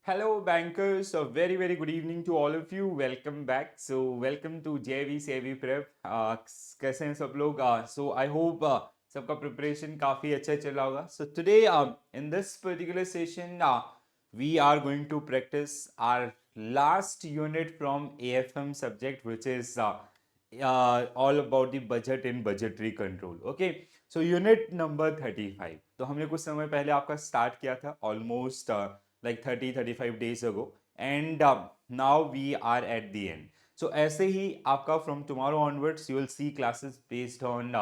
Hello, bankers. A very, very good evening to all of you. Welcome back. So, welcome to JV सेवी Prep. कैसे हैं सब लोग? So, I hope सबका preparation काफी अच्छा चल रहा होगा. So, today, in this particular session, we are going to practice our last unit from AFM subject, which is all about the budget and budgetary control. Okay. So, unit number 35. तो हमने कुछ समय पहले आपका start किया था almost like 35 days ago, and now we are at the end. So ऐसे ही आपका from tomorrow onwards you will see classes based on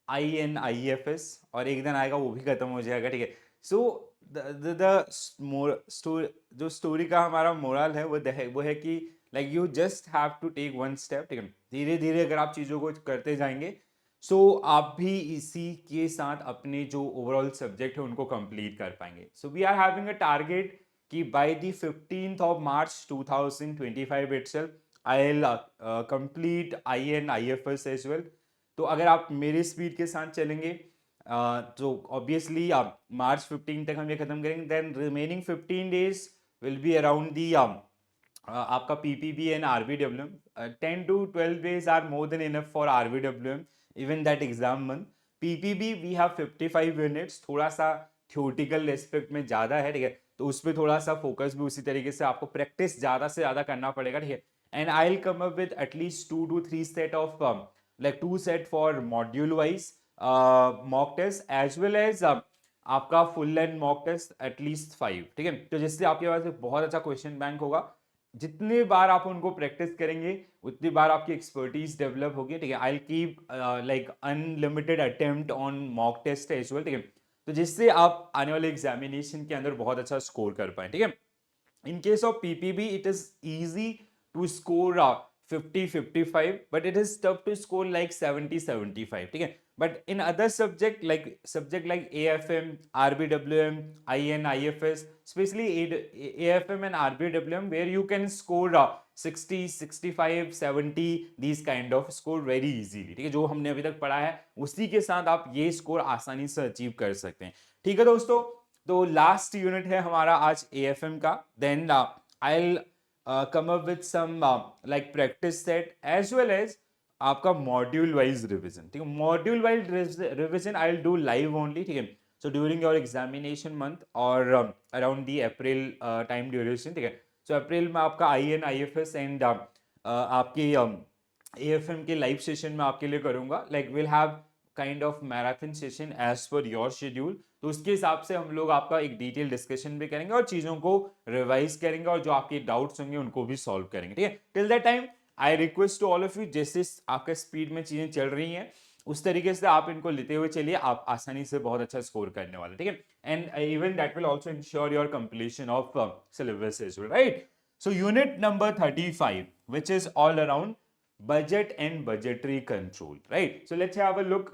INIFS, और एक दिन आएगा वो भी खत्म हो जाएगा, ठीक है. सो जो स्टोरी का हमारा मोरल है वो है कि like you just have to take one step, ठीक है. धीरे धीरे अगर आप चीज़ों को करते जाएंगे सो आप भी इसी के साथ अपने जो ओवरऑल सब्जेक्ट है उनको कंप्लीट कर पाएंगे. So we are having a target कि by the 15th of March 2025 itself I'll complete INIFS as well. तो अगर आप मेरे स्पीड के साथ चलेंगे तो ऑब्वियसली आप मार्च 15 तक हम ये खत्म करेंगे. Then remaining 15 days will be around the आपका PPB and RBWM. 10 to 12 days are more than enough for RBWM even that exam month. PPB we have 55 units, थोड़ा सा थ्योरेटिकल एस्पेक्ट में ज़्यादा है, ठीक है. तो उस पर थोड़ा सा फोकस भी उसी तरीके से आपको प्रैक्टिस ज़्यादा से ज़्यादा करना पड़ेगा, ठीक है. And I will come up with at least 2 to 3 set of like 2 set for module wise mock test as well as आपका full length mock test at least 5, ठीक है. तो जिससे आपके पास एक बहुत अच्छा क्वेश्चन बैंक होगा. जितने बार आप उनको प्रैक्टिस करेंगे उतनी बार आपकी एक्सपर्टीज डेवलप होगी, ठीक है. I will keep like unlimited attempt on mock test as well, ठीक है. तो जिससे आप आने वाले एग्जामिनेशन के अंदर बहुत अच्छा स्कोर कर पाए, ठीक है. In case of PPB, it is easy to score 50-55, but it is tough to score like 70-75. ठीक है. But in other subject like AFM, RBWM, IN, IFS, especially AFM and RBWM, where you can score 60, 65, 70, these kind of score very easily. ठीक है. जो हमने अभी तक पढ़ा है उसी के साथ आप ये स्कोर आसानी से अचीव कर सकते हैं, ठीक है दोस्तों. तो लास्ट यूनिट है हमारा आज एएफएम का. Then I will come up with some like practice set as well as आपका मॉड्यूल वाइज रिवीजन, ठीक है. Module wise revision I will do live only, ठीक है. So during your examination month और around the April time duration, ठीक है. So April में आपका INIFS एंड आपकी एएफएम के लाइव सेशन में आपके लिए करूंगा. Like will have kind of marathon session as per your schedule. तो उसके हिसाब से हम लोग आपका एक डिटेल डिस्कशन भी करेंगे और चीज़ों को रिवाइज करेंगे और जो आपके डाउट्स होंगे उनको भी सॉल्व करेंगे, ठीक है. Till that time I request to all of you, जैसे आपका स्पीड में चीज़ें चल रही हैं उस तरीके से आप इनको लेते हुए चलिए, आप आसानी से बहुत अच्छा स्कोर करने वाले, ठीक है. And even that will also ensure your completion of syllabus as well, right. So unit number 35 which is all around budget and budgetary control, right? So let's have a look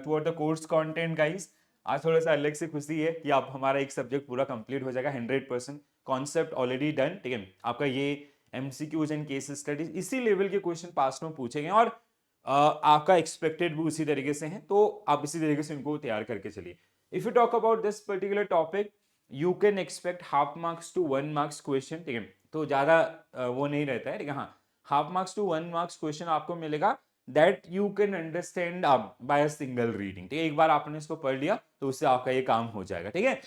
toward the course content, guys. आज थोड़ा सा अलग से खुशी है कि आप हमारा एक सब्जेक्ट पूरा कंप्लीट हो जाएगा 100%. कॉन्सेप्ट ऑलरेडी डन, ठीक है. आपका ये एमसीक्यूज एंड केस स्टडीज इसी लेवल के क्वेश्चन पास्ट में पूछे गए और आपका एक्सपेक्टेड भी उसी तरीके से हैं, तो आप इसी तरीके से इनको तैयार करके चलिए. If you talk about this particular topic you can expect half marks to 1 marks question, ठीक है. तो ज़्यादा वो नहीं रहता है, ठीक है. हाँ, half marks to 1 marks question आपको मिलेगा that you can understand by a single reading, ठीक है. एक बार आपने इसको पढ़ लिया तो उससे आपका ये काम हो जाएगा, ठीक है.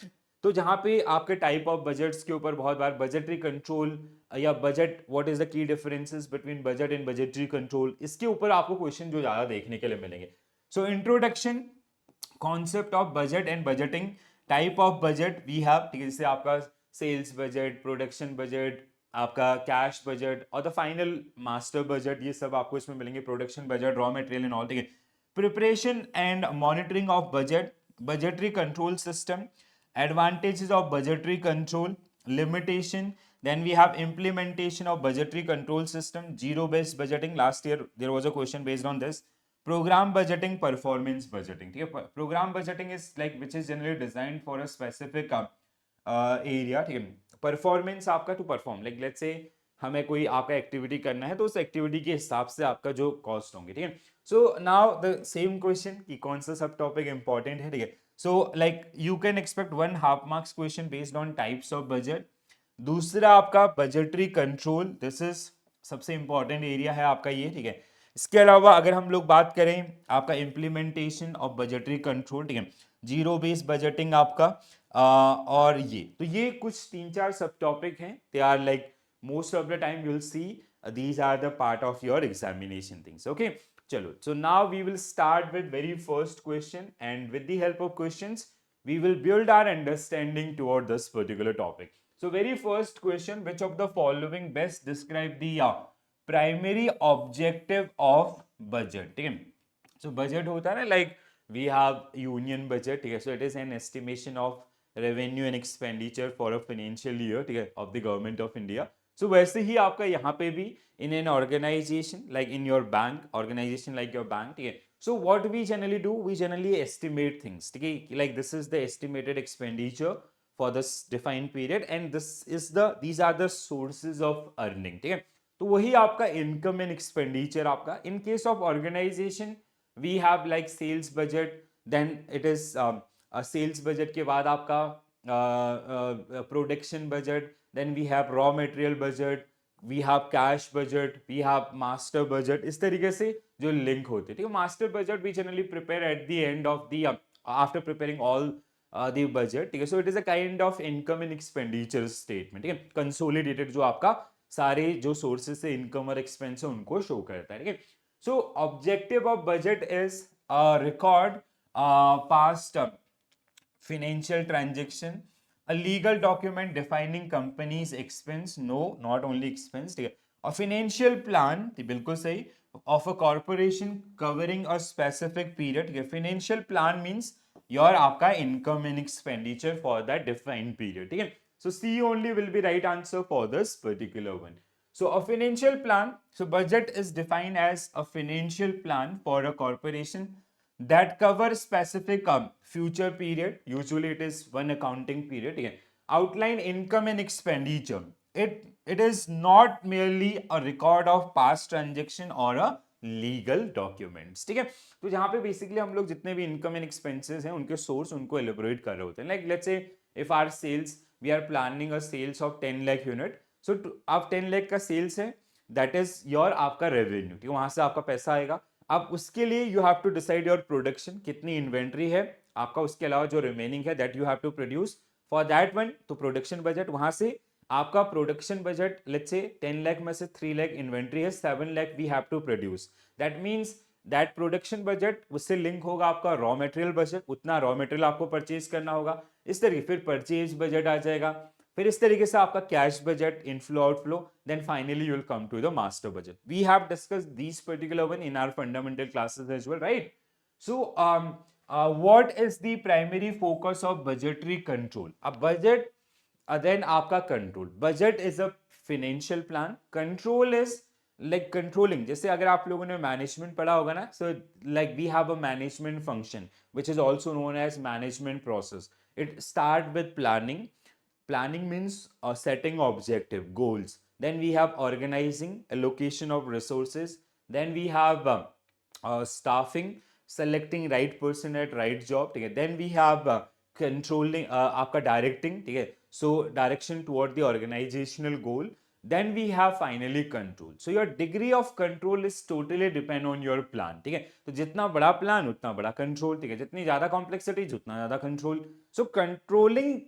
तो जहां पे आपके टाइप ऑफ बजट्स के ऊपर बहुत बार बजटरी कंट्रोल या budget, what is the key differences between budget and budgetary control, इसके ऊपर आपको क्वेश्चन जो ज्यादा देखने के लिए मिलेंगे. So introduction, concept of budget and budgeting, type of budget we have, ठीक है. जैसे आपका सेल्स बजट, प्रोडक्शन बजट, आपका कैश बजट और द फाइनल मास्टर बजट, ये सब आपको इसमें मिलेंगे. Production budget, raw material and all, ठीक है. Preparation and monitoring of budget, budgetary control system, advantages of budgetary control, limitation, then we have implementation of budgetary control system, zero based budgeting. Last year there was a question based on this. Program budgeting, performance budgeting, ठीक है. program budgeting is like which is generally designed for a specific area, ठीक है. Performance आपका to perform, like let's से हमें कोई आपका activity करना है तो उस एक्टिविटी के हिसाब से आपका जो कॉस्ट होंगे, ठीक है. So now the same question कि कौन सा सब टॉपिक इंपॉर्टेंट है, ठीक है. So like you can expect one half marks question based on types of budget, दूसरा आपका बजटरी कंट्रोल, दिस इज सबसे इंपॉर्टेंट एरिया है आपका ये, ठीक है। इसके अलावा अगर हम लोग बात करें आपका इम्प्लीमेंटेशन ऑफ बजटरी कंट्रोल, ठीक है, जीरो बेस बजटिंग आपका, और ये तो ये कुछ 3-4 सब टॉपिक हैं, they are like most of the time you will see these are the part of your examination things, okay. Chalo, so now we will start with very first question, and with the help of questions we will build our understanding toward this particular topic. So very first question, which of the following best describe the primary objective of budget, ठीक है। so budget होता है ना, like we have union budget, ठीक है, so it is an estimation of revenue and expenditure for a financial year, ठीक है, of the government of India. so वैसे ही आपका यहाँ पे भी in an organization like in your bank, organization like your bank, ठीक है, so what we generally do, we generally estimate things, ठीक है, like this is the estimated expenditure for this defined period and this is the these are the sources of earning, ठीक है। तो वही आपका income and expenditure आपका, in case of organisation we have like sales budget, then it is sales budget के बाद आपका production budget, then we have raw material budget, we have cash budget, we have master budget, इस तरीके से जो link होते हैं, ठीक है। Master budget we generally prepare at the end of the after preparing all the budget, ठीक है। So it is a kind of income and expenditure statement, ठीक है, कंसोलिडेटेड, जो आपका सारे जो सोर्सेस से इनकम और एक्सपेंस है उनको शो करता है, ठीक है। सो objective of budget is record past financial transaction, a legal document defining company's expense, no not only expense, ठीक है, a financial plan, बिल्कुल सही, of a corporation covering a specific period, ठीक है, financial plan means your आपका income and expenditure for that defined period, ठीक है। so C only will be right answer for this particular one. So a financial plan, so budget is defined as a financial plan for a corporation that cover specific future period, usually it is one accounting period, ठीक है, outline income and expenditure, it is not merely a record of past transaction or a legal documents, ठीक है। तो जहां पे basically हम लोग जितने भी इनकम एंड एक्सपेंसेस हैं उनके सोर्स उनको एलिबोरेट कर रहे होते हैं, like let's say if our sales we are planning a sales of 10 lakh unit, so आप 10 लाख का सेल्स है, दैट इज योर आपका रेवेन्यू, ठीक है, वहां से आपका पैसा आएगा। अब उसके लिए you have to decide your production, कितनी इन्वेंट्री है आपका, उसके अलावा जो रिमेनिंग है that you have to produce for that one, तो प्रोडक्शन बजट, वहां से आपका production budget, let's say 10 lakh में से 3 लाख इन्वेंट्री है, 7 lakh we have to produce, that means that production budget उससे लिंक होगा आपका रॉ मटेरियल बजट, उतना रॉ मटेरियल आपको परचेज करना होगा, इस तरीके फिर परचेज बजट आ जाएगा, फिर इस तरीके से आपका cash budget, inflow outflow, then finally you will come to the master budget. We have discussed these particular one in our fundamental classes as well, right. So what is the primary focus of budgetary control? अब budget, then आपका control, budget is a financial plan, control is like controlling, जैसे अगर आप लोगों ने management पढ़ा होगा ना, so like we have a management function which is also known as management process, it start with planning, planning means setting objective goals, then we have organizing, allocation of resources, then we have staffing, selecting right person at right job, ठीक है, then we have controlling, आपका directing, ठीक है, so direction toward the organizational goal, then we have finally control. So your degree of control is totally depend on your plan, ठीक है, तो जितना बड़ा प्लान उतना बड़ा कंट्रोल, ठीक है, जितनी ज्यादा कॉम्प्लेक्सिटी उतना ज्यादा control. So controlling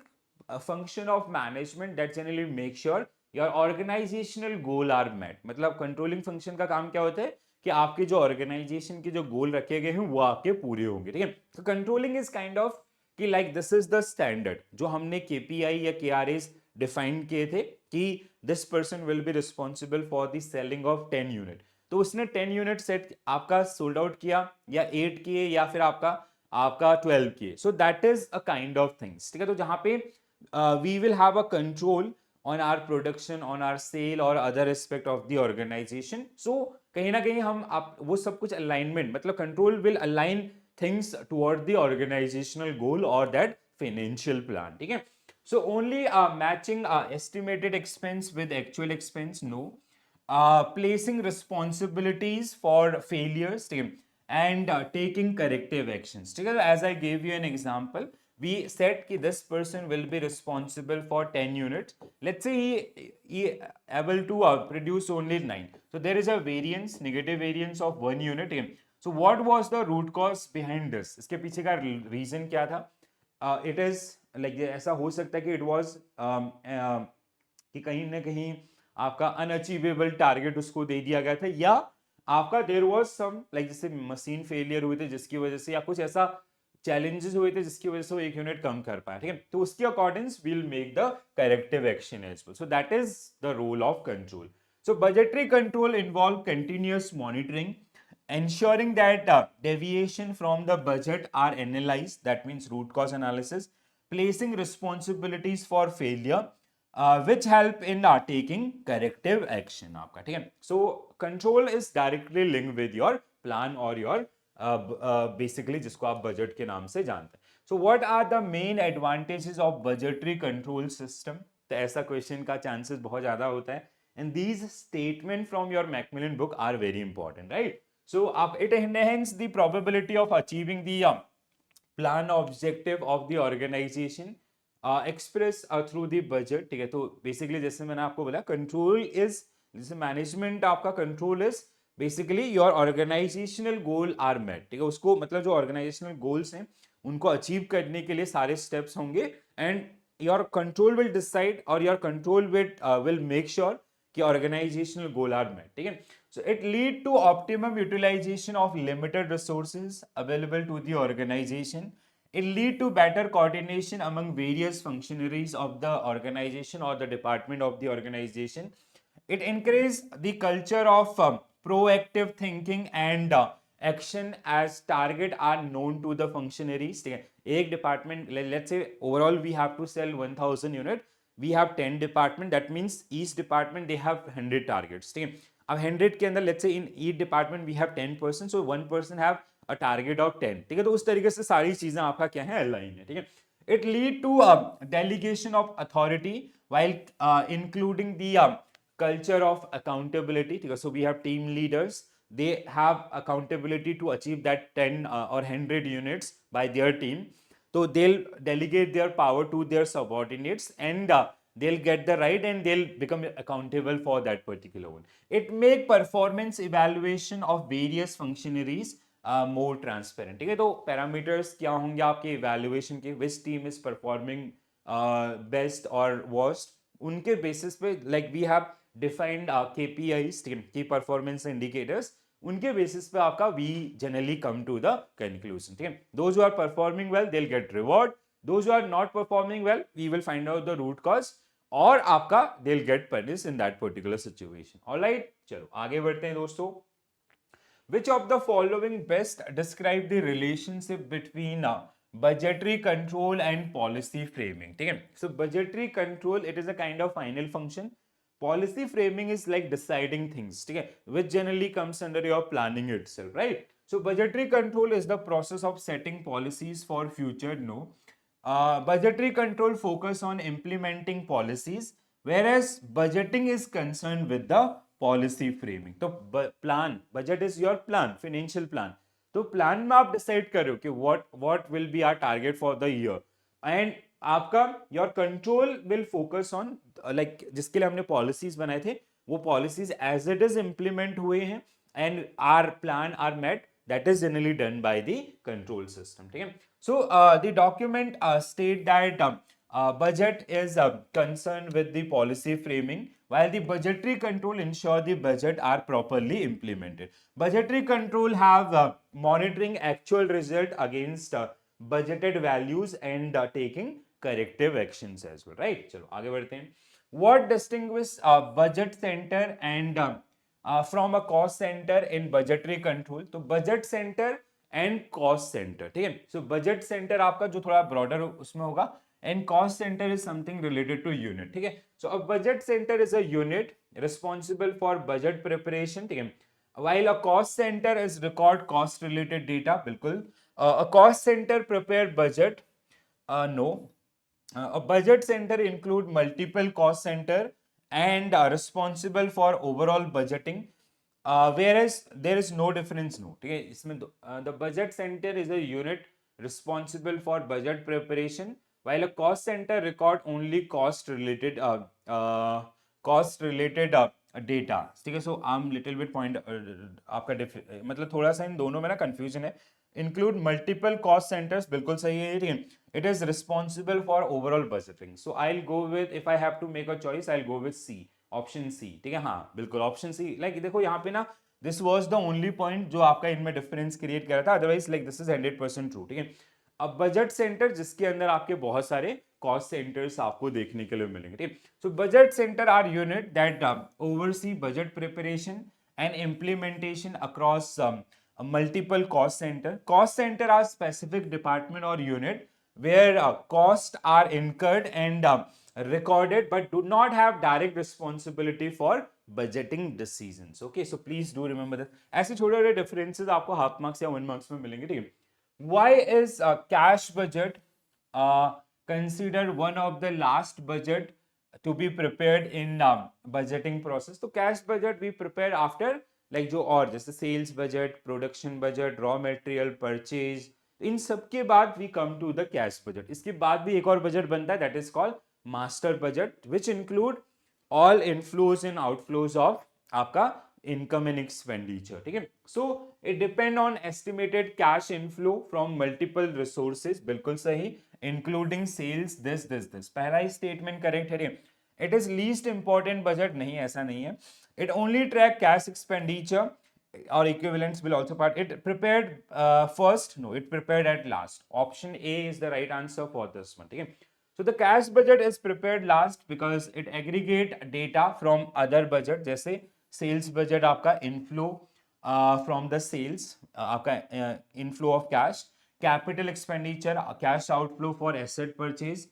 a function of management that generally make sure your organizational goal are met, मतलब कंट्रोलिंग फंक्शन का काम क्या होता है कि आपके जो ऑर्गेनाइजेशन के जो गोल रखे गए हैं वो आपके पूरे होंगे, ठीक है। तो कंट्रोलिंग इज काइंड ऑफ कि like this is the standard जो हमने केपीआई या केआरएस डिफाइन किए थे कि this person will be responsible for the selling of 10 unit, तो उसने 10 यूनिट सेट आपका सोल्ड आउट किया या 8 किए या फिर आपका आपका 12 किए, सो that is a kind of things, ठीक है। तो जहां पे we will have a control on our production, on our sale or other aspect of the organization, so कहीं ना कहीं हम आप वो सब कुछ alignment, मतलब control will align things toward the organizational goal or that financial plan, ठीक है। so only matching estimated expense with actual expense, no, placing responsibilities for failures, ठीक है, and taking corrective actions, ठीक है। as I gave you an example, we said कि this person will be responsible for 10 units. Let's say he able to produce only 9. So there is a variance, negative variance of 1 unit. So what was the root cause behind this? इसके पीछे का reason क्या था? It is like ऐसा हो सकता है कि it was कि कहीं ना कहीं आपका अनअचीवेबल टारगेट उसको दे दिया गया था, या आपका देयर वाज सम लाइक जैसे मशीन फेलियर हुए थे जिसकी वजह से, या कुछ ऐसा चैलेंजेस हुए थे जिसकी वजह से वो 1 यूनिट कम कर पाए, ठीक है? तो उसके according we'll make the corrective action as well. So that is the role of control. So budgetary control involve continuous monitoring, ensuring that deviation from the budget are analyzed. That means root cause analysis, placing responsibilities for failure, which help in taking corrective action. आपका ठीक है. So control is directly linked with your plan or your basically जिसको आप budget के नाम से जानते हैं. So what are the main advantages of budgetary control system? तो ऐसा क्वेश्चन का चांसेस बहुत ज्यादा होता है. And these statements from your Macmillan book are very important, right? So it enhances the probability of achieving the plan objective of the organization express through the budget. ठीक है, तो basically जैसे मैंने आपको बोला control is, जैसे management आपका control is basically your organizational goal are met. ठीक है, उसको मतलब जो organizational goals हैं उनको achieve करने के लिए सारे steps होंगे, and your control will decide or your control will make sure कि organizational goal are met. ठीक है, so it lead to optimum utilization of limited resources available to the organization. It lead to better coordination among various functionaries of the organization or the department of the organization. It encourages the culture of proactive thinking and action as target are known to the functionaries. ठीक है, एक department, let's say overall we have to sell 1000 unit, we have 10 department, that means each department they have 100 targets. ठीक है, अब 100 के अंदर let's say in each department we have 10%, so one person have a target of 10. ठीक है, तो उस तरीके से सारी चीजें आपका क्या है, अलाइन है. ठीक है, it lead to delegation of authority while including the culture of accountability. ठीक है, so we have team leaders, they have accountability to achieve that 10 or 100 units by their team. So they'll delegate their power to their subordinates, and they'll get the right and they'll become accountable for that particular one. It make performance evaluation of various functionaries more transparent. ठीक है, तो parameters क्या होंगे आपके evaluation के, which team is performing best or worst, उनके basis पे like we have defined KPIs, key performance indicators, उनके बेसिस पे आपका we generally come to the conclusion. ठीक है, those who are performing well they will get reward, those who are not performing well we will find out the root cause, और आपका they will get punish in that particular situation. Alright, चलो आगे बढ़ते हैं दोस्तों. Which of the following best describe the relationship between budgetary control and policy framing? ठीक है, so budgetary control it is a kind of final function. Policy framing is like deciding things, ठीक है, which generally comes under your planning itself, right? So budgetary control is the process of setting policies for future. No, budgetary control focus on implementing policies, whereas budgeting is concerned with the policy framing. तो plan, budget is your plan, financial plan. तो plan में आप decide कर रहे हो कि what will be our target for the year, and आपका your control will focus on like जिसके लिए हमने पॉलिसीज बनाए थे वो policies as it is implement हुए हैं, and our plan are met, that is generally done by the control system. ठीक है, so the document state that budget is concerned with the policy framing, while the budgetary control ensure the budget are properly implemented. Budgetary control have monitoring actual result against budgeted values and taking corrective actions as well, right? चलो आगे बढ़ते हैं. What distinguish budget center and from a cost center in budgetary control? तो budget center and cost center, ठीक है. So budget center आपका जो थोड़ा broader उसमें होगा, and cost center is something related to unit. ठीक है, so a budget center is a unit responsible for budget preparation. ठीक है, while a cost center is record cost related data. बिल्कुल, a cost center prepare budget. No, a budget center include multiple cost center and are responsible for overall budgeting, whereas there is no difference. No, ठीक है, इसमें the budget center is a unit responsible for budget preparation, while a cost center record only cost related data. ठीक है, so I am little bit point आपका मतलब थोड़ा सा इन दोनों में ना कंफ्यूजन है. इंक्लूड मल्टीपल कॉस्ट सेंटर्स, बिल्कुल सही है, ठीक है. It is responsible for overall budgeting. So I will go with, if I have to make a choice, I will go with C, option C. ठीक है, हाँ बिल्कुल ऑप्शन सी. लाइक देखो यहाँ पे ना, this was the only point जो आपका इनमें डिफरेंस क्रिएट कर रहा था, otherwise like this is 100% true. ठीक है. अब बजट सेंटर जिसके अंदर आपके बहुत सारे कॉस्ट सेंटर्स आपको देखने के लिए मिलेंगे. ठीक. So budget center are unit that oversee budget preparation and implementation across multiple cost center. Cost center are specific department or unit where costs are incurred and recorded but do not have direct responsibility for budgeting decisions. Okay, so please do remember that. ऐसे छोटे छोटे differences आपको half marks या 1 marks में मिलेंगे. ठीक है. Why is cash budget considered one of the last budget to be prepared in budgeting process? तो cash budget we prepare after like जो और जैसे sales budget, production budget, raw material purchase, इन सब के बाद we come to the cash budget. इसके बाद भी एक और बजट बनता है that is called master budget which include all inflows and outflows of आपका इनकम एंड एक्सपेंडिचर. ठीक है. So it depend on estimated cash inflow from multiple resources, बिल्कुल सही, इंक्लूडिंग सेल्स, दिस. पहला ही स्टेटमेंट करेक्ट है. It is least important budget नहीं, ऐसा नहीं है. It only track cash expenditure or equivalents will also part. It prepared first. No, it prepared at last. Option A is the right answer for this one. Okay. So the cash budget is prepared last because it aggregate data from other budget. जैसे sales budget आपका inflow from the sales, आपका inflow of cash, capital expenditure, cash outflow for asset purchase,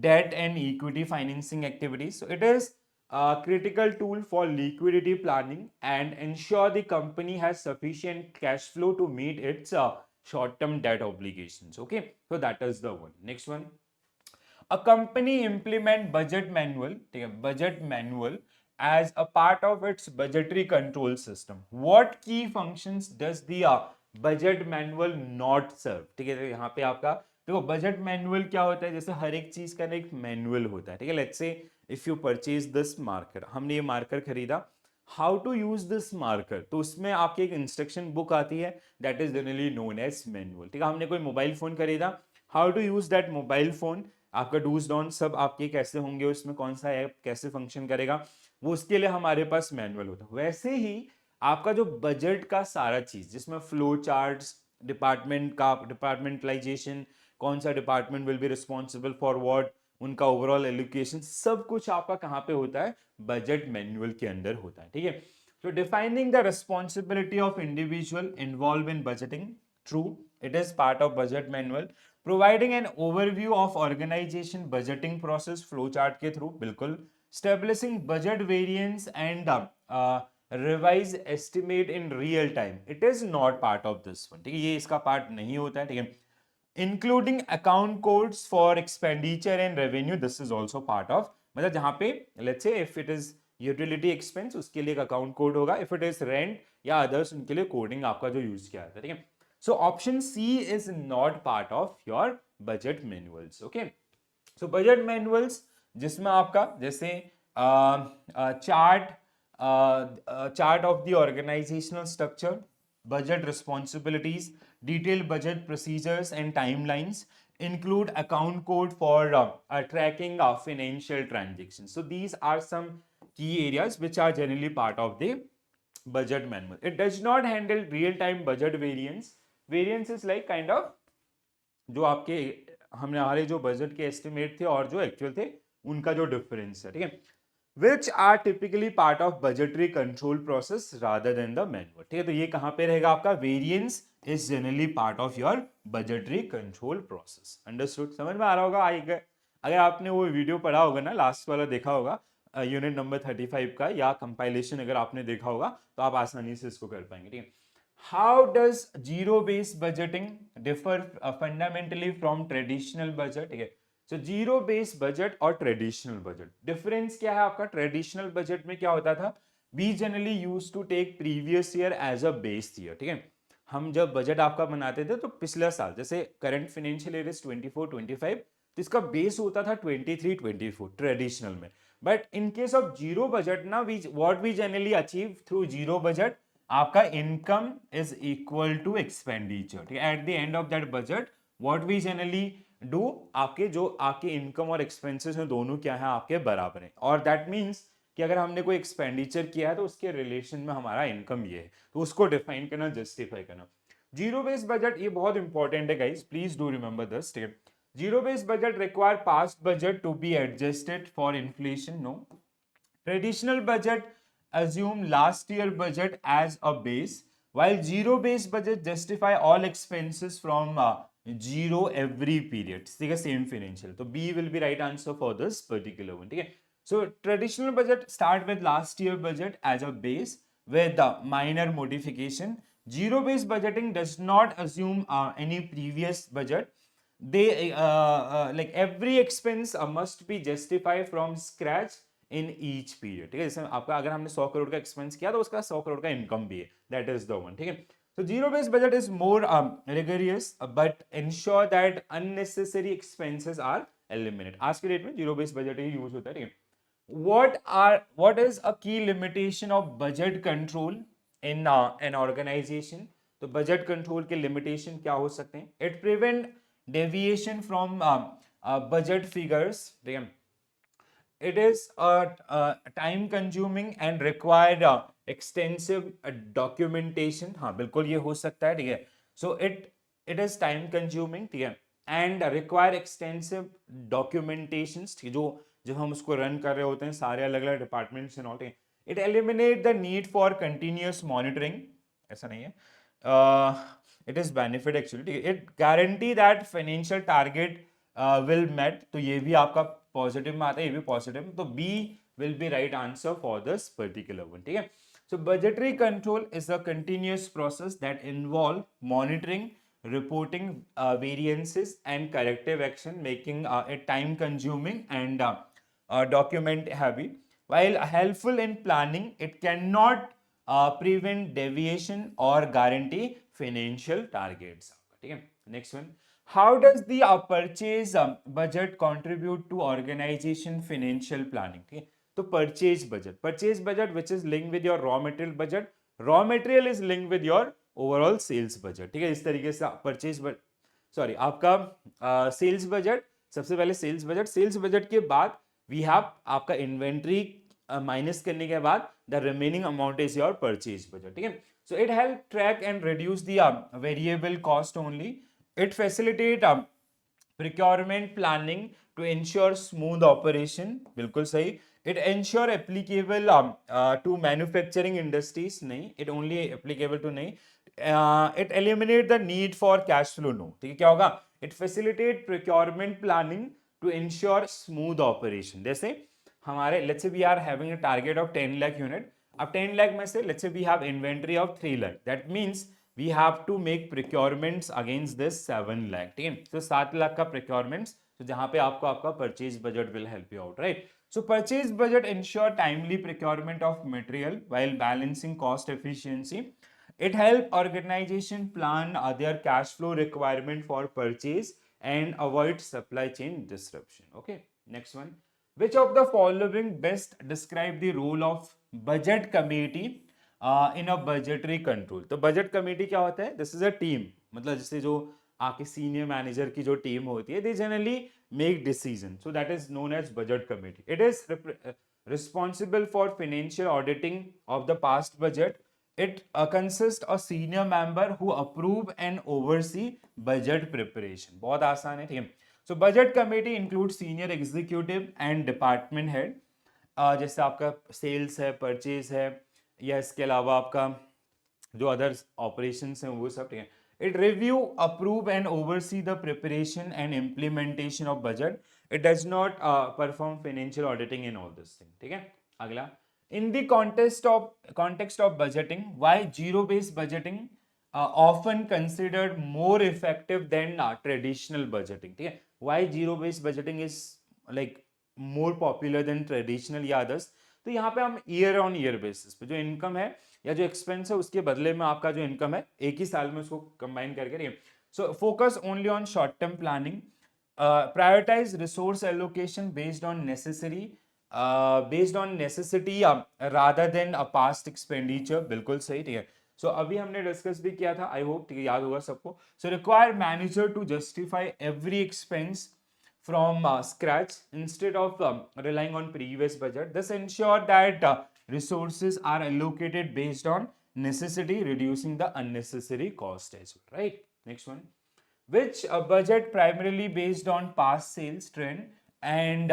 debt and equity financing activities. So it is a critical tool for liquidity planning and ensure the company has sufficient cash flow to meet its short-term debt obligations. Okay, so that is the one. Next one. A company implement budget manual, budget manual as a part of its budgetary control system. What key functions does the budget manual not serve? ठीक है, यहाँ पे आपका देखो budget manual क्या होता है, जैसे हर एक चीज का ना एक मैनुअल होता है. ठीक है. Let's say if you purchase this marker, हमने ये मार्कर खरीदा, how to use this marker, तो उसमें आपकी एक इंस्ट्रक्शन बुक आती है that is generally known as manual. ठीक है. हमने कोई मोबाइल फोन खरीदा, how to use that mobile phone, आपका डूज डॉन सब आपके कैसे होंगे, उसमें कौन सा ऐप कैसे फंक्शन करेगा, वो उसके लिए हमारे पास मैनुअल होता है. वैसे ही आपका जो बजट का सारा चीज जिसमें फ्लो चार्ट्स, डिपार्टमेंट का डिपार्टमेंटलाइजेशन, कौन सा department will be responsible for what, उनका ओवरऑल एलोकेशन, सब कुछ आपका कहाँ पे होता है, बजट मैनुअल के अंदर होता है. ठीक है. तो defining the responsibility of individual involve in budgeting, true, it is part of budget manual. Providing an overview of organization budgeting process flow chart के थ्रू, बिल्कुल. Establishing budget variance and revise estimate in real time, it is not part of this one. ठीक है, ये इसका part नहीं होता है. ठीक है. Including account codes for expenditure and revenue, this is also part of, मतलब जहां पे let's say if it is utility expense उसके लिए एक account code होगा, if it is rent या others उनके लिए coding आपका जो use किया जाता है. ठीक है. So option C is not part of your budget manuals. Okay. So budget manuals जिसमें आपका जैसे chart of the organizational structure, budget responsibilities, detailed budget procedures and timelines, include account code for tracking of financial transactions. So these are some key areas which are generally part of the budget manual. It does not handle real-time budget variance. Variance is like kind of जो आपके हमने हमारे जो budget के estimate थे और जो actual थे उनका जो डिफरेंस है. ठीक है. which are typically part of budgetary control process rather than the manual. ठीक है. तो ये कहाँ पे रहेगा आपका, variance is generally part of your budgetary control process. Understood? समझ में आ रहा होगा. अगर आपने वो वीडियो पढ़ा होगा ना, लास्ट वाला देखा होगा यूनिट नंबर 35 का, या कंपाइलेशन अगर आपने देखा होगा तो आप आसानी से इसको कर पाएंगे. ठीक है. How does zero based budgeting differ fundamentally from traditional budget. ठीक है. सो जीरो बेस्ड बजट और ट्रेडिशनल बजट, डिफरेंस क्या है आपका. ट्रेडिशनल बजट में क्या होता था, we generally use to take previous year as a base year. ठीक है. हम जब बजट आपका बनाते थे तो पिछला साल जैसे करंट फाइनेंशियल ईयर इज 24-25, तो इसका बेस होता था 23-24 ट्रेडिशनल में। But in case of zero budget ना, we what we generally achieve through zero budget, आपका income is equal to expenditure. ठीक है, at the end of that budget what we generally do, आपके जो आपके इनकम और expenses हैं दोनों क्या है, आपके बराबर है। और दैट मीन्स कि अगर हमने कोई एक्सपेंडिचर किया है तो उसके रिलेशन में हमारा इनकम ये है, तो उसको डिफाइन करना, जस्टिफाई करना। जीरो बेस्ड बजट ये बहुत इंपॉर्टेंट है guys, please do remember this step. Zero based budget require past budget to be adjusted for inflation, no. Traditional budget assume last year budget as a base, while zero based budget justify all expenses from zero every period. ठीक है, same financial. तो B will be right answer for this particular one. ठीक है, so traditional budget start with last year budget as a base with the minor modification. Zero based budgeting does not assume any previous budget. They like every expense must be justified from scratch in each period. ठीक है, जैसे आपका अगर हमने 100 करोड़ का expense किया तो उसका 100 करोड़ का इनकम भी है, दैट इज द वन। ठीक है, तो zero based budget is more rigorous but ensure that unnecessary expenses are eliminate. आज के डेट में जीरो बेस्ड बजट ही यूज होता है। ठीक है, what is a key limitation of budget control in an organization? तो बजट कंट्रोल के लिमिटेशन क्या हो सकते हैं? It prevent deviation from budget figures. ठीक है, it is time consuming and required extensive documentation। हाँ बिल्कुल ये हो सकता है। ठीक है, so it is time consuming, ठीक है, and require extensive documentations। ठीक है, जो जब हम उसको रन कर रहे होते हैं सारे अलग अलग डिपार्टमेंट्स एंड ऑल। ठीक है, it eliminate the need for continuous monitoring। ऐसा नहीं है, it is benefit actually। ठीक है, it guarantee that financial target will met। तो ये भी आपका पॉजिटिव में आता है, ये भी पॉजिटिव, तो B will be right answer for this particular one. ठीक है, so budgetary control is a continuous process that involve monitoring, reporting variances and corrective action, making it time consuming and document heavy. While helpful in planning, it cannot prevent deviation or guarantee financial targets। ठीक है, next one, how does the purchase budget contribute to organization financial planning? ठीक है, तो purchase budget which is linked with your raw material budget, raw material is linked with your overall sales budget. ठीक है, इस तरीके से purchase sorry आपका sales budget, सबसे पहले सेल्स बजट के बाद वी हैव आपका इन्वेंट्री माइनस करने के बाद the remaining amount is your purchase budget. ठीक है, so it help track and reduce the variable cost only. It facilitate procurement planning to ensure smooth operation, बिल्कुल सही। It ensure applicable to manufacturing industries, नहीं, it only applicable to, नहीं। It eliminate the need for cash flow, no. ठीक है, क्या होगा? It facilitate procurement planning to ensure smooth operation. जैसे हमारे let's say we are having a target of 10 lakh unit, अब 10 लाख में से let's say we have inventory of 3 lakh, that means we have to make procurements against this 7 lakh। ठीक है, तो 7 लाख का procurements, तो जहां पे आपको आपका purchase budget will help you out, right. So purchase budget ensure timely procurement of material while balancing cost efficiency। It help organization plan their cash flow requirement for purchase and avoid supply chain disruption। Okay, next one, which of the following best describe the role of budget committee in a budgetary control? तो budget committee क्या होता है? This is a team, मतलब जैसे जो आपके senior manager की जो टीम होती है, they generally make decision, so that is known as budget committee. It is responsible for financial auditing of the past budget। It consists a senior member who approve and oversee budget preparation। बहुत आसान है, ठीक है। So budget committee includes senior executive and department head। जैसे आपका sales है, purchase है, या इसके अलावा आपका जो अदर ऑपरेशंस हैं वो सब, ठीक है। It review, approve and oversee the preparation and implementation of budget. It does not perform financial auditing in all this thing. ठीक है, अगला, in the context of budgeting, why zero based budgeting often considered more effective than traditional budgeting। ठीक है, why zero based budgeting is like more popular than traditional या others? तो यहाँ पे हम ईयर ऑन ईयर बेसिस पे जो income है या जो एक्सपेंस है उसके बदले में आपका जो इनकम है एक ही साल में उसको कंबाइन करके, so focus only on short term planning, prioritize resource allocation based on necessity rather than past expenditure, बिल्कुल सही, ठीक है। सो अभी हमने डिस्कस भी किया था, आई होप ठीक है याद होगा सबको। So require manager to justify every expense from scratch instead of relying on previous budget. This ensure that resources are allocated based on necessity, reducing the unnecessary cost as well, right? Next one, which budget primarily based on past sales trend and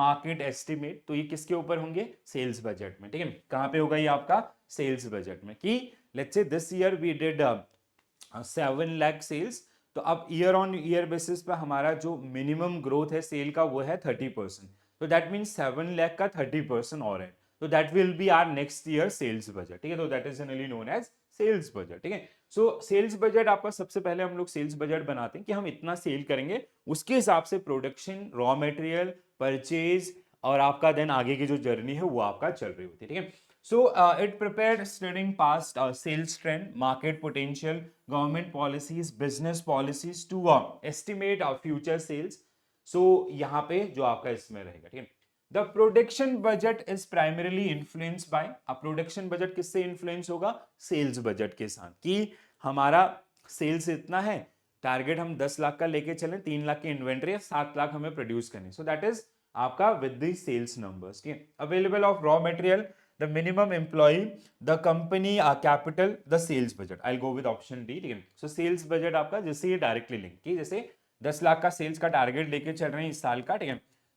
market estimate, तो ये किसके ऊपर होंगे, sales budget में, ठीक है। कहां पे होगा ये आपका सेल्स बजट में, कि let's say this year we did 7 lakh sales, तो अब ईयर ऑन ईयर बेसिस पे हमारा जो मिनिमम ग्रोथ है सेल का वो है 30%, तो दैट मीन्स 7 लाख का 30% और है, तो that will be our next year sales budget, ठीक है। तो that is generally known as sales budget, ठीक है। सो सेल्स बजट आपका सबसे पहले हम लोग सेल्स बजट बनाते हैं कि हम इतना सेल करेंगे, उसके हिसाब से प्रोडक्शन, रॉ मटेरियल, परचेज और आपका देन आगे की जो जर्नी है वो आपका चल रही होती है, ठीक है। So it prepared studying past sales trend, market potential, government policies, business policies to estimate future sales. So यहाँ पे जो आपका इसमें रहेगा, ठीक है। The production budget is primarily influenced by, अब production budget किससे influence होगा, sales budget के साथ, कि हमारा sales इतना है, टारगेट हम 10 लाख का लेके चले, 3 लाख की इन्वेंट्री है, 7 लाख हमें प्रोड्यूस करनी, सो दैट इज आपका विद द सेल्स नंबर्स, ठीक है। Available of raw material, the minimum employee, the company capital, the sales budget. I'll go with option D, ठीक है। So sales budget आपका जैसे ये डायरेक्टली लिंक की, जैसे 10 लाख का सेल्स का टारगेट लेके चल रहे हैं इस साल का, ठीक है,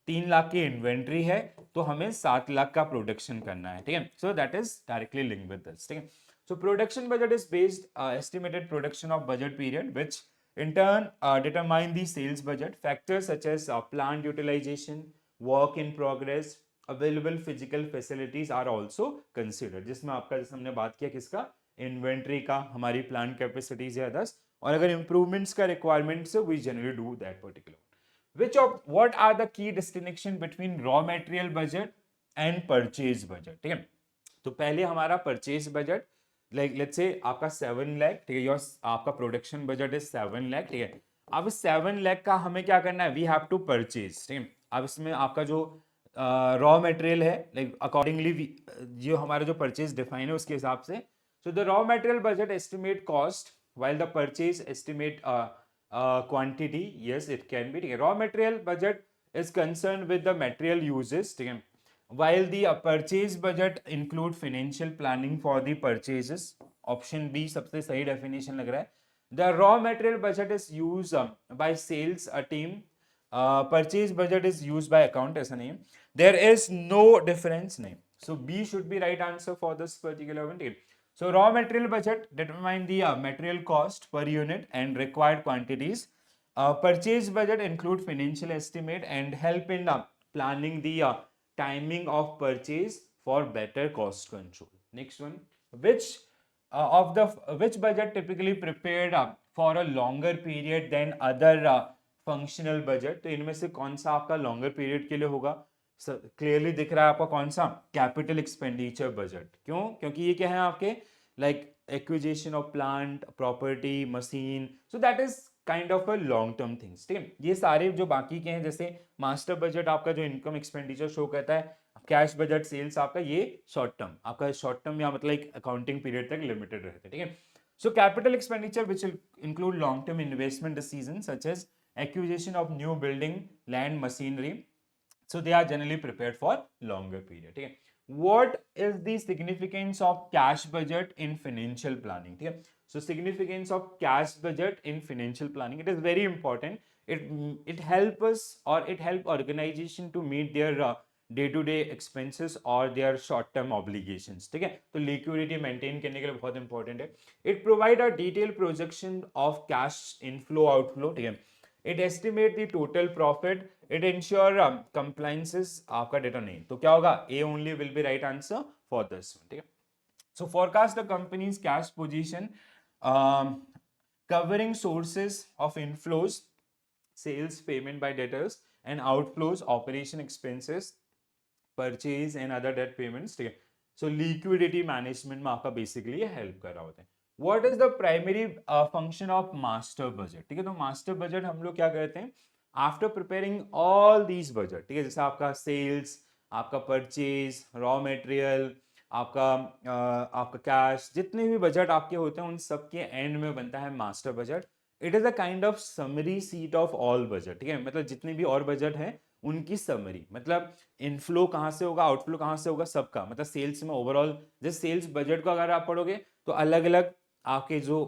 3 लाख की इन्वेंट्री है, तो हमें 7 लाख का प्रोडक्शन करना है, ठीक है। सो that is directly link with this, ठीक है। So production budget is based estimated production of budget period which in turn determine the sales budget. Factors such as plant utilization, work in progress, available physical facilities are also considered, जिसमें आपका जैसे हमने बात किया किसका, inventory का, हमारी plant capacities या अदर्स, और अगर इंप्रूवमेंट्स का रिक्वायरमेंट है we generally do that particular. Which of what are the key distinction between raw material budget and purchase budget, ठीक है। तो पहले हमारा परचेज बजट, लाइक लेट्स से आपका 7 लाख, ठीक है, योर आपका प्रोडक्शन बजट इज 7 लाख, ठीक है। अब 7 लाख का हमें क्या करना है, वी हैव टू परचेज, ठीक है। अब इसमें आपका जो रॉ मटेरियल है, लाइक अकॉर्डिंगली जो हमारा जो परचेज डिफाइन है उसके हिसाब से, so the raw material budget estimate cost while the purchase estimate quantity, yes it can be, ठीक है। Raw material budget is concerned with the material uses, ठीक है, while the purchase budget include financial planning for the purchases, option B सबसे सही definition लग रहा है। The raw material budget is used by sales team, purchase budget is used by account, ऐसा नहीं है, there is no difference, नहीं, so B should be right answer for this particular one, ठीक है। So raw material budget determine the material cost per unit and required quantities. Purchase budget include financial estimate and help in planning the timing of purchase for better cost control. Next one, which which budget typically prepared for a longer period than other functional budget? तो इनमें से कौन सा आपका longer period के लिए होगा, clearly दिख रहा है आपका कौन सा, कैपिटल एक्सपेंडिचर बजट, क्यों, क्योंकि ये क्या है आपके like acquisition of plant property machine, so that is kind of a long term things, ठीक है। ये सारे जो बाकी के हैं, जैसे मास्टर बजट आपका जो इनकम एक्सपेंडिचर शो करता है, कैश बजट सेल्स आपका ये शॉर्ट टर्म, आपका शॉर्ट टर्म या मतलब एक अकाउंटिंग पीरियड तक लिमिटेड रहते हैं, ठीक है। So capital expenditure which include long term investment decision such as acquisition of new building, land, machinery, so they are generally prepared for longer period, ठीक है। what is the significance of cash budget in financial planning, ठीक है। so significance of cash budget in financial planning, it is very important, it help us or it help organization to meet their day to day expenses और their short term obligations, ठीक है। तो liquidity maintain करने के लिए बहुत important है। It provide a detail projection of cash inflow outflow, ठीक है। It estimate the total profit, it ensure compliances, आपका डेटा नहीं, तो क्या होगा, A only will be right answer for this, ठीक है। So forecast the company's cash position, covering sources of inflows, sales, payment by debtors, and outflows, operation expenses, purchase and other debt payments, ठीक है। So liquidity management में आपका basically ये help कर रहा होता है। What is the primary function of master budget, ठीक है। तो मास्टर बजट हम लोग क्या करते हैं, after preparing all these budget, ठीक है, जैसे आपका सेल्स, आपका परचेज, रॉ मटेरियल, आपका कैश, जितने भी बजट आपके होते हैं उन सब के एंड में बनता है master budget. It is a kind of summary seat of all budget, ठीक है, मतलब जितने भी और बजट हैं उनकी समरी, मतलब इनफ्लो कहाँ से होगा, आउटफ्लो कहाँ से होगा, सबका, मतलब सेल्स में ओवरऑल, जैसे सेल्स बजट को अगर आप पढ़ोगे तो अलग अलग आपके जो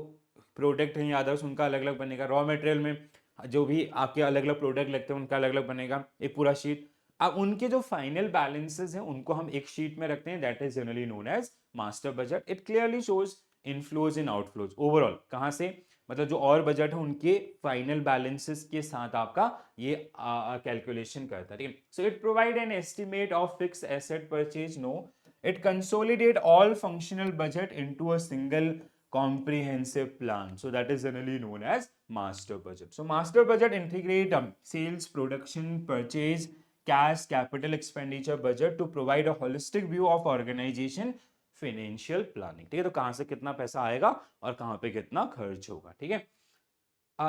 प्रोडक्ट हैं या अदर्स उनका अलग अलग बनेगा, रॉ मटेरियल में जो भी आपके अलग अलग प्रोडक्ट लगते हैं उनका अलग अलग बनेगा, एक पूरा शीट। अब उनके जो फाइनल बैलेंसेस हैं उनको हम एक शीट में रखते हैं, that is generally known as master budget. It clearly shows inflows in outflows overall कहाँ से, मतलब जो और बजट है उनके फाइनल बैलेंसेस के साथ आपका ये कैलकुलेशन करता है, ठीक है। So it provide an estimate of fix asset purchase, no, it consolidate all functional budget into a single comprehensive plan, so that is generally known as master budget. So master budget integrate sales, production, purchase, cash, capital expenditure budget to provide a holistic view of organization financial planning, ठीक है। तो कहां से कितना पैसा आएगा और कहां पे कितना खर्च होगा, ठीक है।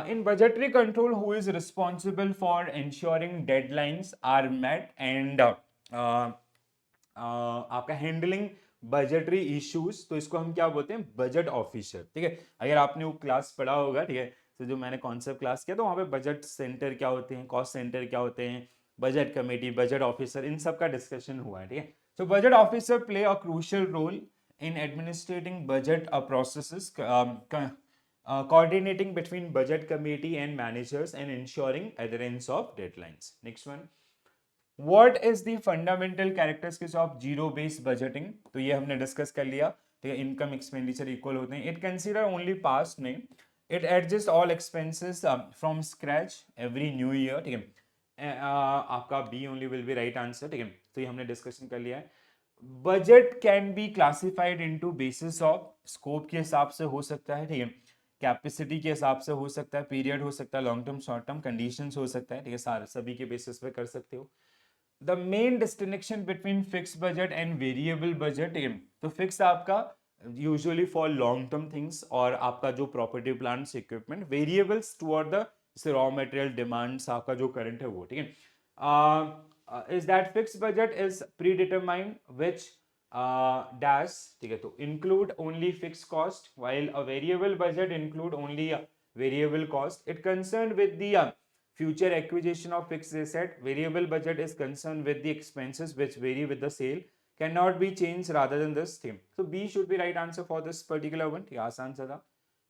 In budgetary control, who is responsible for ensuring deadlines are met and आपका हैंडलिंग बजटरी इश्यूज, तो इसको हम क्या बोलते हैं, बजट ऑफिसर, ठीक है। अगर आपने वो क्लास पढ़ा होगा, ठीक है, तो जो मैंने कॉन्सेप्ट क्लास किया तो वहाँ पे बजट सेंटर क्या होते हैं, कॉस्ट सेंटर क्या होते हैं, बजट कमेटी, बजट ऑफिसर, इन सब का डिस्कशन हुआ है, ठीक है। So budget officer play a crucial role in administrating budget processes, coordinating between budget committee and managers and ensuring adherence of deadlines. Next one, what is the fundamental characteristics of zero based budgeting, तो ये हमने discuss कर लिया, ठीक है। Income expenditure equal होते हैं, it consider only past नहीं, it adjust all expenses from scratch every new year, ठीक है। आपका B only will be right answer, ठीक है। तो ये हमने डिस्कशन कर लिया है। Budget can be classified into basis of, scope के हिसाब से हो सकता है, ठीक है, कैपेसिटी के हिसाब से हो सकता है, पीरियड हो सकता है, long term, short term, conditions हो सकता है, ठीक है, सारे सभी के बेसिस पे कर सकते हो। The main distinction between fix budget and variable budget, तो फिक्स आपका usually for long term things और आपका जो property plants equipment, variables toward the raw material demands आपका जो करंट है वो, ठीक है। Is that fix budget is pre determined which dash, ठीक है, तो include only fix cost, while a variable budget include only variable cost. It concern with the future acquisition of fixed asset. Variable budget is concerned with the expenses which vary with the sale, cannot be changed rather than this thing. So B should be right answer for this particular one. ये आसान सा था।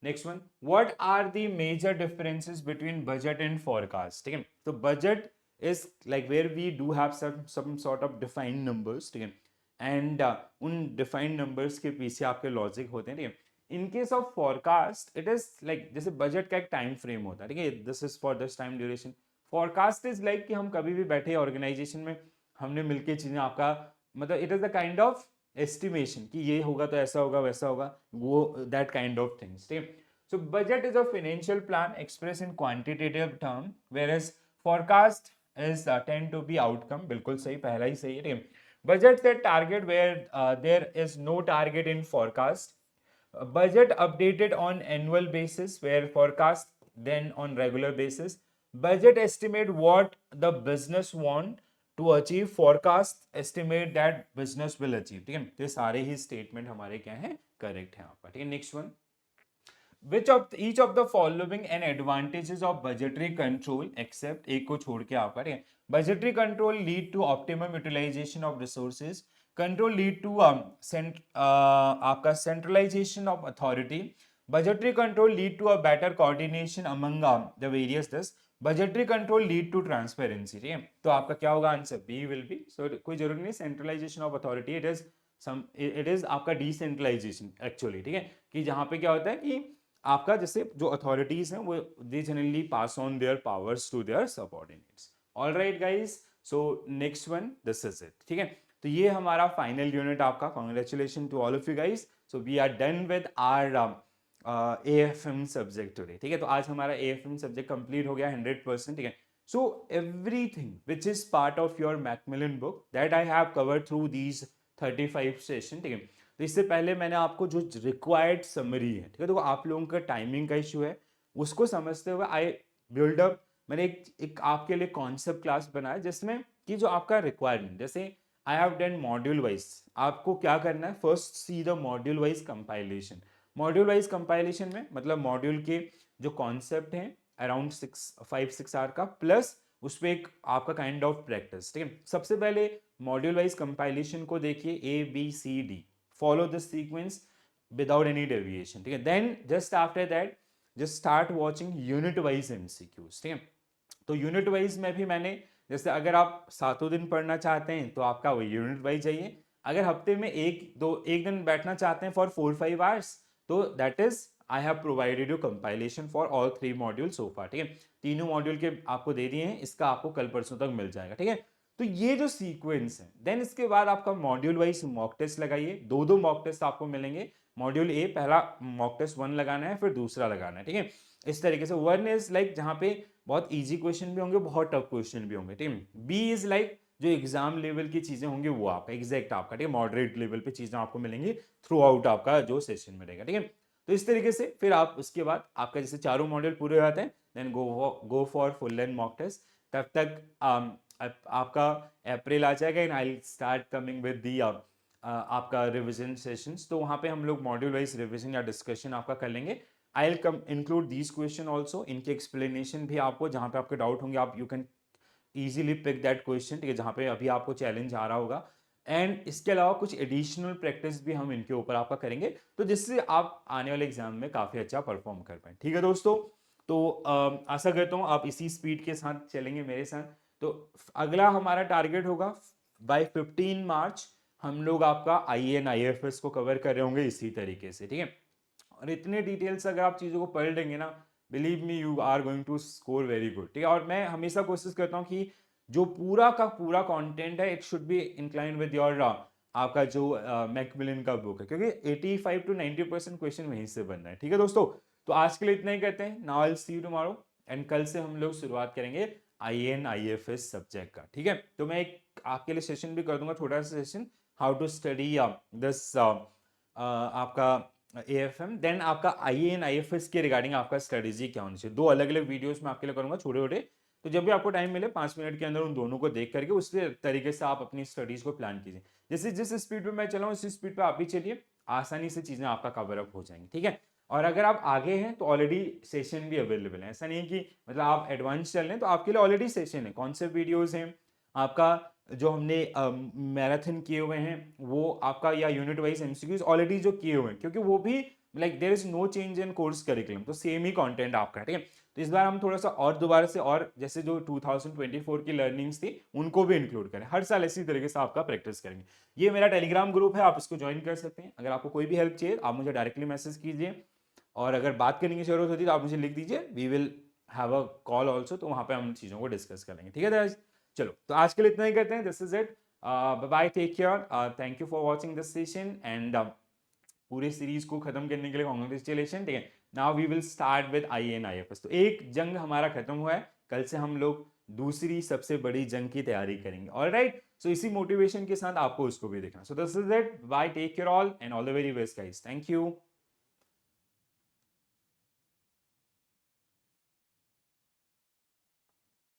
Next one, what are the major differences between budget and forecast, ठीक है। तो budget is like where we do have some sort of defined numbers, ठीक है, and उन defined numbers के पीछे आपके logic होते हैं, ठीक है। इन case of forecast it is like, जैसे बजट का एक टाइम फ्रेम होता है, ठीक है, this is for this time duration. Forecast is like कि हम कभी भी बैठे ऑर्गेनाइजेशन में, हमने मिलके चीजें आपका, मतलब it is the kind of estimation कि ये होगा तो ऐसा होगा वैसा होगा, वो दैट काइंड ऑफ थिंग्स, ठीक है। So budget is a financial plan express in quantitative term, whereas forecast is tend to be outcome, बिल्कुल सही, पहला ही सही है, ठीक है। Budget set target where there is no target in forecast. Budget updated on annual basis where forecast then on regular basis. Budget estimate what the business want to achieve, forecast estimate that business will achieve, ठीक है। तो ये सारे ही statement हमारे क्या हैं, correct है आपका, ठीक है। Next one, which of each of the following and advantages of budgetary control except, एक को छोड़ के आपका, ठीक है। budgetary control lead to optimum utilization of resources, control lead to आपका centralization of authority, budgetary control lead to a better coordination among the various this, budgetary control lead to transparency, ठीक है। तो आपका क्या होगा answer, B will be. So कोई जरूरी नहीं centralization of authority, it is आपका डिसेंट्रलाइजेशन एक्चुअली, ठीक है, कि जहां पे क्या होता है कि आपका जैसे जो अथॉरिटीज हैं वो they generally pass on their powers to their subordinates. Alright guys, so next one this is it, ठीक है। तो ये हमारा फाइनल यूनिट आपका, congratulation to all of you guys. So we are done with our AFM subject today, ठीक है। तो आज हमारा AFM सब्जेक्ट कंप्लीट हो गया 100%, ठीक है। So everything which is part of your Macmillan book that I have covered through these 35 session, ठीक है। तो इससे पहले मैंने आपको जो रिक्वायर्ड समरी है, ठीक है, तो आप लोगों का टाइमिंग का इशू है, उसको समझते हुए आई बिल्ड अप, मैंने एक आपके लिए कॉन्सेप्ट क्लास बनाया जिसमें कि जो आपका रिक्वायरमेंट, जैसे I have done module wise, आपको क्या करना है, first see the module wise compilation. Module wise compilation में मतलब मॉड्यूल के जो कॉन्सेप्ट हैं अराउंड 5-6 आवर का, प्लस उस पर एक आपका काइंड ऑफ प्रैक्टिस, ठीक है। सबसे पहले मॉड्यूल वाइज कंपाइलेशन को देखिए, ABCD, follow the sequence without any deviation, ठीक है। Then just after that just start watching unit wise MCQs, ठीक है। तो यूनिट वाइज में भी मैंने, जैसे अगर आप 7 दिन पढ़ना चाहते हैं तो आपका वो यूनिट वाइज चाहिए, अगर हफ्ते में एक दिन बैठना चाहते हैं फॉर 4-5 आवर्स, तो that is I have provided you compilation for all 3 module so far, ठीक है। तीनों मॉड्यूल के आपको दे दिए हैं, इसका आपको कल परसों तक मिल जाएगा, ठीक है। तो ये जो सीक्वेंस है, देन इसके बाद आपका मॉड्यूल वाइज मॉक टेस्ट लगाइए, दो मॉक टेस्ट आपको मिलेंगे। मॉड्यूल ए पहला मॉक टेस्ट 1 लगाना है, फिर दूसरा लगाना है, ठीक है। इस तरीके से 1 इज लाइक जहां पे बहुत इजी क्वेश्चन भी होंगे, बहुत टफ क्वेश्चन भी होंगे, ठीक है। बी इज लाइक जो एग्जाम लेवल की चीजें होंगी वो आपका एग्जैक्ट आपका, ठीक है, मॉडरेट लेवल पे चीजें आपको मिलेंगी थ्रू आउट आपका जो सेशन में रहेगा, ठीक है। तो इस तरीके से फिर आप उसके बाद आपका जैसे चारों मॉड्यूल पूरे हो जाते हैं, then go for full length mock test. तब तक आपका अप्रैल आ जाएगा and I start coming with the आपका रिविजन सेशंस, तो वहाँ पे हम लोग मॉड्यूल वाइज रिविजन या डिस्कशन आपका कर लेंगे। I will come include these question also, इनके एक्सप्लेनेशन भी आपको जहाँ पे आपके डाउट होंगे आप you can easily pick that question, ठीक है, जहाँ पे अभी आपको चैलेंज आ रहा होगा। एंड इसके अलावा कुछ एडिशनल प्रैक्टिस भी हम इनके ऊपर आपका करेंगे, तो जिससे आप आने वाले एग्जाम में काफ़ी अच्छा परफॉर्म कर पाए, ठीक है दोस्तों। तो आशा करता हूँ आप इसी स्पीड के साथ चलेंगे मेरे साथ। तो अगला हमारा टारगेट होगा बाय 15 मार्च हम लोग आपका IAN IFS को कवर कर रहे होंगे इसी तरीके से, ठीक है। और इतने डिटेल्स अगर आप चीज़ों को पढ़ लेंगे ना, believe me you are going to score very good, ठीक है। और मैं हमेशा कोशिश करता हूँ कि जो पूरा का पूरा कंटेंट है it should be incline with your आपका जो मैकमिलन का बुक है, क्योंकि 85 to 90% क्वेश्चन वहीं से बन रहा है, ठीक है दोस्तों। तो आज के लिए इतना ही करते हैं, now I will see you tomorrow, and कल से हम लोग शुरुआत करेंगे IAN IFS सब्जेक्ट का, ठीक है। तो मैं एक आपके लिए सेशन भी कर दूंगा, छोटा सा session, how to study this आपका AFM, देन आपका IAN IFS के रिगार्डिंग आपका स्ट्रेटेजी क्या होनी चाहिए। 2 अलग अलग वीडियोस में आपके लिए करूंगा छोटे छोटे, तो जब भी आपको टाइम मिले 5 मिनट के अंदर उन दोनों को देख करके उसी तरीके से आप अपनी स्टडीज को प्लान कीजिए। जैसे जिस स्पीड पे मैं चला हूँ उसी स्पीड पे आप भी चलिए, आसानी से चीजें आपका कवर अप हो जाएंगी, ठीक है। और अगर आप आगे हैं तो ऑलरेडी सेशन भी अवेलेबल है, ऐसा नहीं है कि मतलब आप एडवांस चल रहे हैं, तो आपके लिए ऑलरेडी सेशन है, कॉन्सेप्ट वीडियोज हैं आपका, जो हमने मैराथन किए हुए हैं वो आपका, या यूनिट वाइज MCQs ऑलरेडी जो किए हुए हैं, क्योंकि वो भी like there is no change in course curriculum, तो सेम ही कंटेंट आपका, ठीक है। तो इस बार हम थोड़ा सा और दोबारा से, और जैसे जो 2024 की लर्निंग्स थी उनको भी इंक्लूड करें, हर साल इसी तरीके से आपका प्रैक्टिस करेंगे। ये मेरा टेलीग्राम ग्रुप है, आप इसको ज्वाइन कर सकते हैं। अगर आपको कोई भी हेल्प चाहिए आप मुझे डायरेक्टली मैसेज कीजिए, और अगर बात करने की जरूरत होती है तो आप मुझे लिख दीजिए, we will have a call also, तो वहाँ पे हम चीज़ों को डिस्कस करेंगे, ठीक है। चलो तो आज के लिए इतना ही करते हैं, this is it, bye bye, take care, thank you for watching this session, and पूरे सीरीज को खत्म करने के लिए कांग्रेचुलेशन, ठीक है। Now we will start with IAN IFS, तो एक जंग हमारा खत्म हुआ है, कल से हम लोग दूसरी सबसे बड़ी जंग की तैयारी करेंगे, ऑलराइट। सो इसी मोटिवेशन के साथ आपको उसको भी देखना, so this is it, bye, take care all, and all the very best guys, thank you.